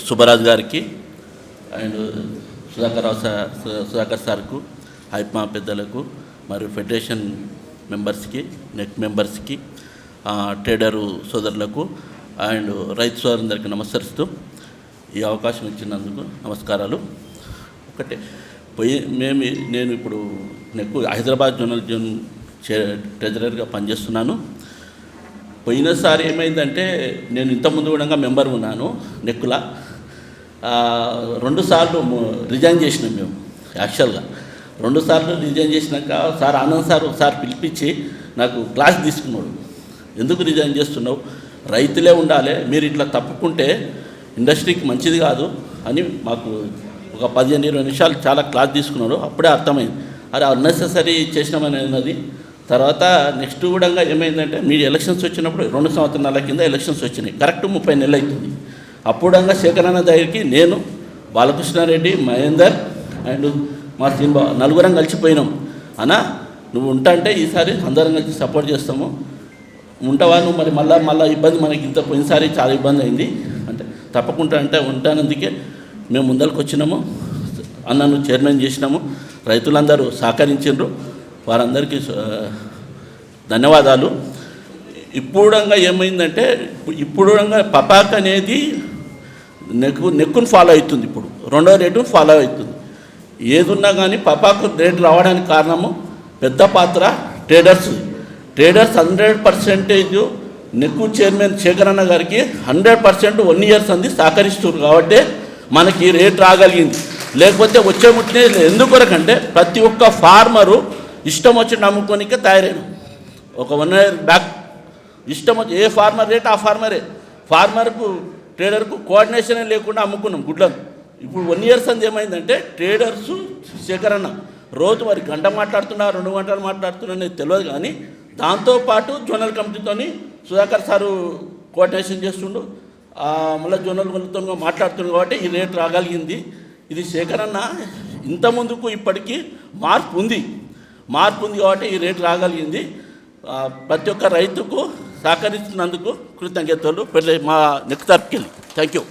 సుబ్బరాజు గారికి అండ్ సుధాకర్ సార్కు, హైప్మా పెద్దలకు, మరియు ఫెడరేషన్ మెంబర్స్కి, నెక్ మెంబర్స్కి, ట్రేడరు సోదరులకు అండ్ రైతు సోదరులందరికీ నమస్కరిస్తూ ఈ అవకాశం ఇచ్చినందుకు నమస్కారాలు. ఒకటే నేను ఇప్పుడు నెక్కు హైదరాబాద్ జోనల్ ట్రెజరర్గా పనిచేస్తున్నాను. పోయినసారి ఏమైందంటే నేను ఇంతకుముందు కూడా మెంబర్ ఉన్నాను నెక్కులా. 2 సార్లు రిజైన్ చేసినాం మేము. యాక్చువల్గా 2 సార్లు రిజైన్ చేసినాక సార్ ఆనంద్ సార్ ఒకసారి పిలిపించి నాకు క్లాస్ తీసుకున్నాడు. ఎందుకు రిజైన్ చేస్తున్నావు, రైతులే ఉండాలి, మీరు ఇట్లా తప్పుకుంటే ఇండస్ట్రీకి మంచిది కాదు అని మాకు ఒక 15-20 నిమిషాలు చాలా క్లాస్ తీసుకున్నాడు. అప్పుడే అర్థమైంది, అరే అన్నెసెసరీ చేసినామని అన్నది. తర్వాత నెక్స్ట్ కూడా ఏమైందంటే మీ ఎలక్షన్స్ వచ్చినప్పుడు 2 సంవత్సరాల కింద ఎలక్షన్స్ వచ్చినాయి, కరెక్ట్ 30 నెలలు అవుతుంది. అప్పుడంగా శేఖరన్న దగ్గరికి నేను, బాలకృష్ణారెడ్డి, మహేందర్ అండ్ మా సింబా నలుగురం కలిసిపోయినాం. అన్న నువ్వు ఉంటా అంటే ఈసారి అందరం కలిసి సపోర్ట్ చేస్తాము, ఉంటావా నువ్వు, మరి మళ్ళీ ఇబ్బంది మనకి ఇంత పోయినసారి చాలా ఇబ్బంది అయింది అంటే తప్పకుండా అంటే ఉంటానందుకే మేము ముందరికి వచ్చినాము. అన్నను చైర్మన్ చేసినాము, రైతులందరూ సహకరించారు, వారందరికీ ధన్యవాదాలు. ఇప్పుడంగా ఏమైందంటే పపాక్ అనేది నెక్కును ఫాలో అవుతుంది. ఇప్పుడు 2వ రేటు ఫాలో అవుతుంది. ఏదున్నా కానీ పపాక్ రేటు రావడానికి కారణము పెద్ద పాత్ర ట్రేడర్స్ 100% నెక్కు చైర్మన్ శేఖరన్న గారికి 100% 1 ఇయర్స్ అంది సహకరిస్తున్నారు కాబట్టి మనకి రేట్ రాగలిగింది. లేకపోతే వచ్చే ముట్టినే ఎందుకొరకంటే ప్రతి ఒక్క ఫార్మరు ఇష్టం వచ్చి నమ్ముకోనికే తయారైన. ఒక 1 ఇయర్ బ్యాక్ ఇష్టం వచ్చి ఏ ఫార్మర్ రేట్ ఆ ఫార్మరే, ఫార్మర్కు ట్రేడర్కు కోఆర్డినేషన్ లేకుండా అమ్ముకున్నాం గుడ్లను. ఇప్పుడు 1 ఇయర్స్ అంది ఏమైందంటే ట్రేడర్సు శేఖరన్న రోజు మరి గంట మాట్లాడుతున్నా 2 గంటలు మాట్లాడుతున్నా అనేది తెలియదు. కానీ దాంతోపాటు జోనల్ కమిటీతో సుధాకర్ సారు కోఆర్డినేషన్ చేస్తుండు, మళ్ళీ జోనల్ వాళ్ళతో మాట్లాడుతున్నాడు కాబట్టి ఈ రేట్ రాగలిగింది. ఇది శేఖరన్న ఇంత ముందుకు ఇప్పటికీ మార్పు ఉంది కాబట్టి ఈ రేటు రాగలిగింది. ప్రతి ఒక్క రైతుకు సహకరిస్తున్నందుకు కృతజ్ఞతలు మా నెక్కు తరపుకెళ్ళి. Thank you.